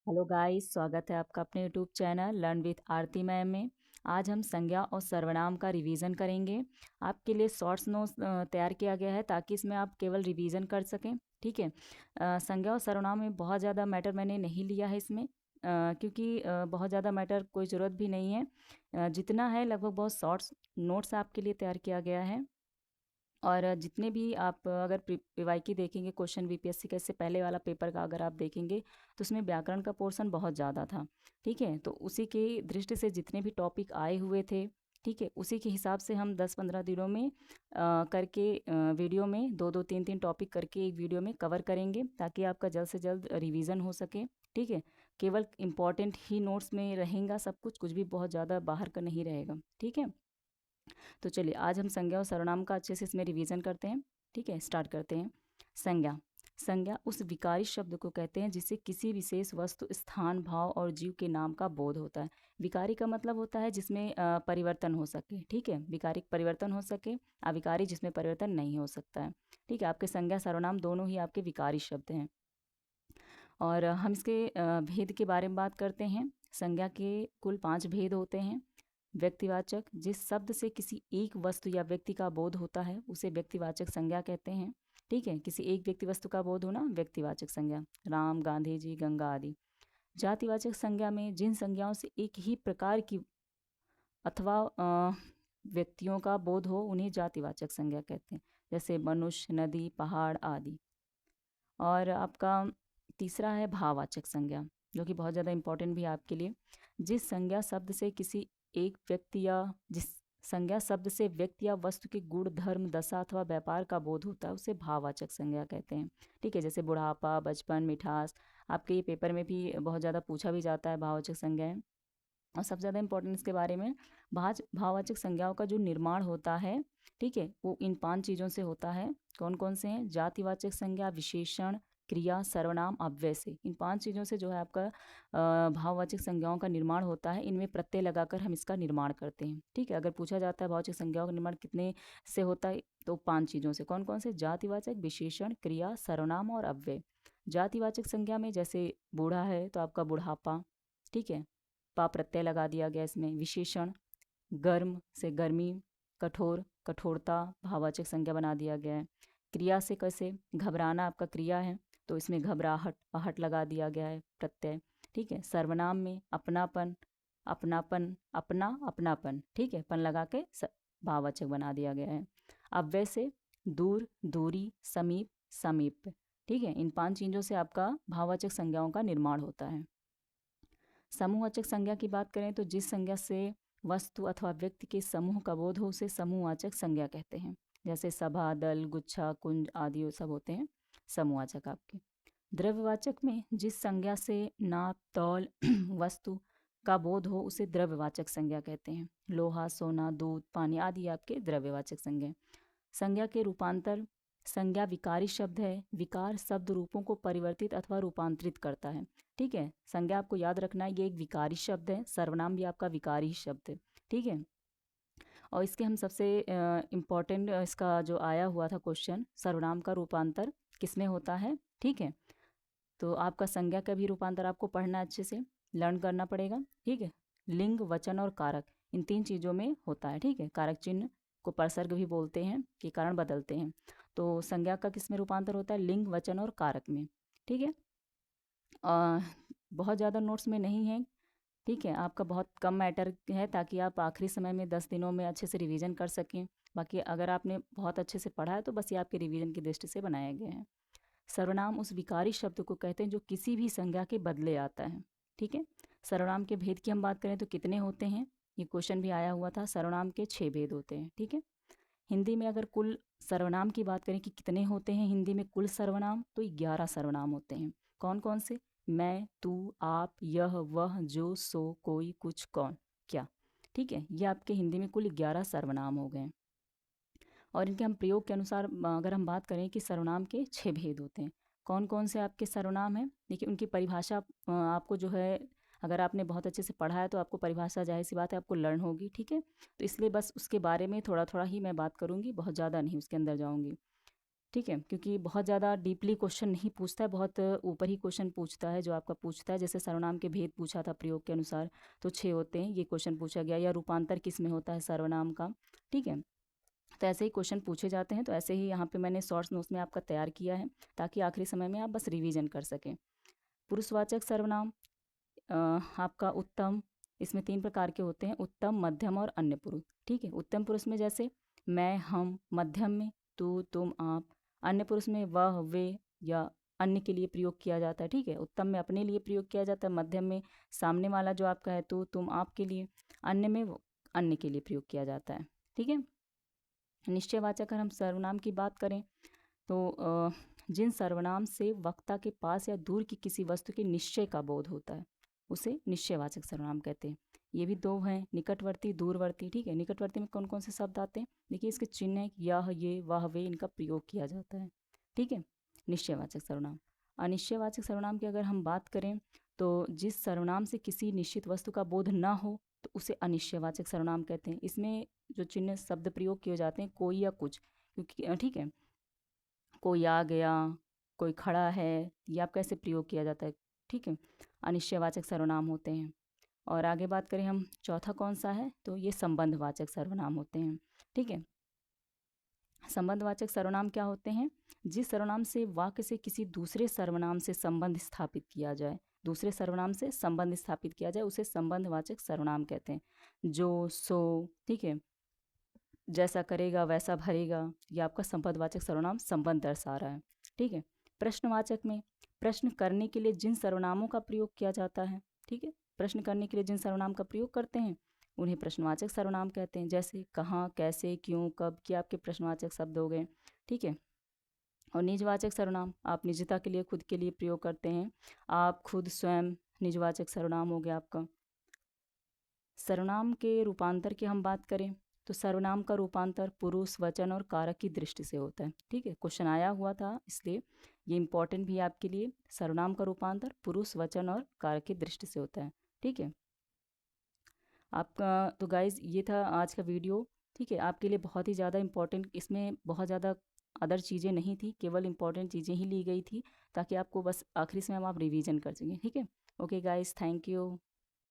Hello guys, स्वागत है आपका अपने YouTube channel learn with Aarti ma'am में। आज हम संज्ञा और सर्वनाम का रिवीजन करेंगे। आपके लिए शॉर्ट्स नोट्स तैयार किया गया है ताकि इसमें आप केवल रिवीजन कर सकें। ठीक है। संज्ञा और सर्वनाम में बहुत ज़्यादा मैटर मैंने नहीं लिया है इसमें, क्योंकि बहुत ज़्यादा मैटर कोई ज़रूरत भी नहीं है। जितना है लगभग बहुत शॉर्ट्स नोट्स आपके लिए तैयार किया गया है। और जितने भी आप अगर पीवाईक्यू देखेंगे, क्वेश्चन वीपीएससी का इससे पहले वाला पेपर का अगर आप देखेंगे तो उसमें व्याकरण का पोर्शन बहुत ज़्यादा था। ठीक है, तो उसी के दृष्टि से जितने भी टॉपिक आए हुए थे, ठीक है, उसी के हिसाब से हम 10-15 दिनों में करके वीडियो में दो दो तीन तीन टॉपिक करके एक वीडियो में कवर करेंगे ताकि आपका जल्द से जल्द रिवीजन हो सके। ठीक है, केवल इम्पॉर्टेंट ही नोट्स में रहेगा सब कुछ, कुछ भी बहुत ज़्यादा बाहर का नहीं रहेगा। ठीक है, तो चलिए आज हम संज्ञा और सर्वनाम का अच्छे से इसमें रिवीजन करते हैं। ठीक है, स्टार्ट करते हैं। संज्ञा। संज्ञा उस विकारी शब्द को कहते हैं जिससे किसी विशेष वस्तु, स्थान, भाव और जीव के नाम का बोध होता है। विकारी का मतलब होता है जिसमें परिवर्तन हो सके। ठीक है, विकारी परिवर्तन हो सके, अविकारी जिसमें परिवर्तन नहीं हो सकता है। ठीक है, आपके संज्ञा सर्वनाम दोनों ही आपके विकारी शब्द हैं। और हम इसके भेद के बारे में बात करते हैं। संज्ञा के कुल 5 भेद होते हैं। व्यक्तिवाचक, जिस शब्द से किसी एक वस्तु या व्यक्ति का बोध होता है उसे व्यक्तिवाचक संज्ञा कहते हैं। ठीक है, किसी एक व्यक्ति वस्तु का बोध होना व्यक्तिवाचक संज्ञा, राम, गांधी जी, गंगा आदि। जातिवाचक संज्ञा में जिन संज्ञाओं से एक ही प्रकार की अथवा व्यक्तियों का बोध हो उन्हें जातिवाचक संज्ञा कहते हैं, जैसे मनुष्य, नदी, पहाड़ आदि। और आपका तीसरा है भाववाचक संज्ञा, जो कि बहुत ज़्यादा इंपॉर्टेंट भी है आपके लिए। जिस संज्ञा शब्द से किसी एक व्यक्ति या जिस संज्ञा शब्द से व्यक्ति या वस्तु के गुण, धर्म, दशा अथवा व्यापार का बोध होता है उसे भाववाचक संज्ञा कहते हैं। ठीक है, जैसे बुढ़ापा, बचपन, मिठास। आपके ये पेपर में भी बहुत ज़्यादा पूछा भी जाता है भाववाचक संज्ञाएं। और सबसे ज़्यादा इंपॉर्टेंट इसके बारे में, भाववाचक संज्ञाओं का जो निर्माण होता है, ठीक है, वो इन 5 चीज़ों से होता है। कौन कौन से हैं? जातिवाचक संज्ञा, विशेषण, क्रिया, सर्वनाम, अव्यय से। इन 5 चीज़ों से जो है आपका भाववाचक संज्ञाओं का निर्माण होता है। इनमें प्रत्यय लगाकर हम इसका निर्माण करते हैं। ठीक है, अगर पूछा जाता है भाववाचक संज्ञाओं का निर्माण कितने से होता है, तो 5 चीज़ों से। कौन कौन से? जातिवाचक, विशेषण, क्रिया, सर्वनाम और अव्यय। जातिवाचक संज्ञा में जैसे बूढ़ा है तो आपका बुढ़ापा। ठीक है, पा प्रत्यय लगा दिया गया इसमें। विशेषण, गर्म से गर्मी, कठोर, कठोरता, भाववाचक संज्ञा बना दिया गया है। क्रिया से कैसे? घबराना आपका क्रिया है तो इसमें घबराहट, आहट लगा दिया गया है प्रत्यय। ठीक है, सर्वनाम में अपनापन, अपनापन, अपना, अपनापन। ठीक है, पन लगा के भाववाचक बना दिया गया है। अव्यय से दूर, दूरी, समीप, समीप। ठीक है, इन 5 चीज़ों से आपका भाववाचक संज्ञाओं का निर्माण होता है। समूहवाचक संज्ञा की बात करें तो जिस संज्ञा से वस्तु अथवा व्यक्ति के समूह का बोध हो उसे समूहवाचक संज्ञा कहते हैं। जैसे सभा, दल, गुच्छा, कुंज आदि वो सब होते हैं समूहवाचक आपके। द्रव्यवाचक में जिस संज्ञा से नाप, तौल वस्तु का बोध हो उसे द्रव्यवाचक संज्ञा कहते हैं। लोहा, सोना, दूध, पानी आदि आपके द्रव्यवाचक संज्ञा। संज्ञा के रूपांतर। संज्ञा विकारी शब्द है। विकार शब्द रूपों को परिवर्तित अथवा रूपांतरित करता है। ठीक है, संज्ञा आपको याद रखना है, ये एक विकारी शब्द है। सर्वनाम भी आपका विकारी शब्द है। ठीक है, और इसके हम सबसे इम्पॉर्टेंट इसका जो आया हुआ था क्वेश्चन, सर्वनाम का रूपांतर किस में होता है। ठीक है, तो आपका संज्ञा का भी रूपांतर आपको पढ़ना अच्छे से, लर्न करना पड़ेगा। ठीक है, लिंग, वचन और कारक, इन 3 चीज़ों में होता है। ठीक है, कारक चिन्ह को परसर्ग भी बोलते हैं कि कारण बदलते हैं। तो संज्ञा का किस में रूपांतर होता है? लिंग, वचन और कारक में। ठीक है, अ, बहुत ज़्यादा नोट्स में नहीं है। ठीक है, आपका बहुत कम मैटर है ताकि आप आखिरी समय में 10 दिनों में अच्छे से रिवीजन कर सकें। बाकी अगर आपने बहुत अच्छे से पढ़ा है तो बस ये आपके रिवीजन की दृष्टि से बनाया गया है। सर्वनाम उस विकारी शब्द को कहते हैं जो किसी भी संज्ञा के बदले आता है। ठीक है, सर्वनाम के भेद की हम बात करें तो कितने होते हैं, ये क्वेश्चन भी आया हुआ था। सर्वनाम के 6 भेद होते हैं। ठीक है, हिंदी में अगर कुल सर्वनाम की बात करें कि कितने होते हैं हिंदी में कुल सर्वनाम, तो 11 सर्वनाम होते हैं। कौन कौन से? मैं, तू, आप, यह, वह, जो, सो, कोई, कुछ, कौन, क्या। ठीक है, ये आपके हिंदी में कुल 11 सर्वनाम हो गए। और इनके हम प्रयोग के अनुसार अगर हम बात करें कि सर्वनाम के 6 भेद होते हैं। कौन कौन से आपके सर्वनाम हैं? देखिए उनकी परिभाषा आपको जो है, अगर आपने बहुत अच्छे से पढ़ा है तो आपको परिभाषा जाहिर सी बात है आपको लर्न होगी। ठीक है, तो इसलिए बस उसके बारे में थोड़ा थोड़ा ही मैं बात करूँगी, बहुत ज़्यादा नहीं उसके अंदर जाऊँगी। ठीक है, क्योंकि बहुत ज़्यादा डीपली क्वेश्चन नहीं पूछता है, बहुत ऊपर ही क्वेश्चन पूछता है जो आपका पूछता है। जैसे सर्वनाम के भेद पूछा था प्रयोग के अनुसार, तो 6 होते हैं, ये क्वेश्चन पूछा गया। या रूपांतर किस में होता है सर्वनाम का, ठीक है। तो ऐसे ही क्वेश्चन पूछे जाते हैं। तो ऐसे ही यहाँ पे मैंने शॉर्ट्स नोट्स में आपका तैयार किया है, ताकि आखिरी समय में आप बस रिवीजन कर सकें। पुरुषवाचक सर्वनाम आपका उत्तम, इसमें 3 प्रकार के होते हैं, उत्तम, मध्यम और अन्य पुरुष, ठीक है। उत्तम पुरुष में जैसे मैं, हम, मध्यम में तू, तुम, आप, अन्य पुरुष में वह, वे या अन्य के लिए प्रयोग किया जाता है, ठीक है। उत्तम में अपने लिए प्रयोग किया जाता है, मध्यम में सामने वाला जो आपका है तू, तुम, आप के लिए, अन्य में अन्य के लिए प्रयोग किया जाता है, ठीक है। निश्चयवाचक अगर हम सर्वनाम की बात करें तो जिन सर्वनाम से वक्ता के पास या दूर की किसी वस्तु के निश्चय का बोध होता है, उसे निश्चयवाचक सर्वनाम कहते हैं। ये भी 2 हैं, निकटवर्ती, दूरवर्ती, ठीक है। निकटवर्ती में कौन कौन से शब्द आते हैं, देखिए इसके चिन्ह है, यह, ये, वह, वे, इनका प्रयोग किया जाता है, ठीक है। निश्चयवाचक सर्वनाम। अनिश्चयवाचक सर्वनाम की अगर हम बात करें तो जिस सर्वनाम से किसी निश्चित वस्तु का बोध ना हो तो उसे अनिश्चयवाचक सर्वनाम कहते हैं। इसमें जो चिन्ह शब्द प्रयोग किए जाते हैं, कोई या कुछ, क्योंकि ठीक है, कोई आ गया, कोई खड़ा है, ये आपका ऐसे प्रयोग किया जाता है, ठीक है। अनिश्चयवाचक सर्वनाम होते हैं। और आगे बात करें हम, चौथा कौन सा है, तो ये संबंधवाचक सर्वनाम होते हैं, ठीक है। संबंधवाचक सर्वनाम क्या होते हैं, जिस सर्वनाम से वाक्य से किसी दूसरे सर्वनाम से संबंध स्थापित किया जाए, दूसरे सर्वनाम से संबंध स्थापित किया जाए, उसे संबंधवाचक सर्वनाम कहते हैं। जो, सो, ठीक है, जैसा करेगा वैसा भरेगा, ये आपका संबंधवाचक सर्वनाम संबंध दर्शा रहा है, ठीक है। प्रश्नवाचक में प्रश्न करने के लिए जिन सर्वनामों का प्रयोग किया जाता है, ठीक है, प्रश्न करने के लिए जिन सर्वनाम का प्रयोग करते हैं उन्हें प्रश्नवाचक सर्वनाम कहते हैं। जैसे कहाँ, कैसे, क्यों, कब, ये आपके प्रश्नवाचक शब्द हो गए, ठीक है। और निजवाचक सर्वनाम आप निजता के लिए, खुद के लिए प्रयोग करते हैं, आप, खुद, स्वयं, निजवाचक सर्वनाम हो गया आपका। सर्वनाम के रूपांतर की हम बात करें तो सर्वनाम का रूपांतर पुरुष, वचन और कारक की दृष्टि से होता है, ठीक है। क्वेश्चन आया हुआ था इसलिए ये इंपॉर्टेंट भी है आपके लिए। सर्वनाम का रूपांतर पुरुष, वचन और कारक की दृष्टि से होता है, ठीक है। आपका तो गाइज ये था आज का वीडियो, ठीक है। आपके लिए बहुत ही ज़्यादा इंपॉर्टेंट, इसमें बहुत ज़्यादा अदर चीज़ें नहीं थी, केवल इंपॉर्टेंट चीज़ें ही ली गई थी, ताकि आपको बस आखिरी समय आप रिवीजन कर सकें, ठीक है। Okay guys, thank you.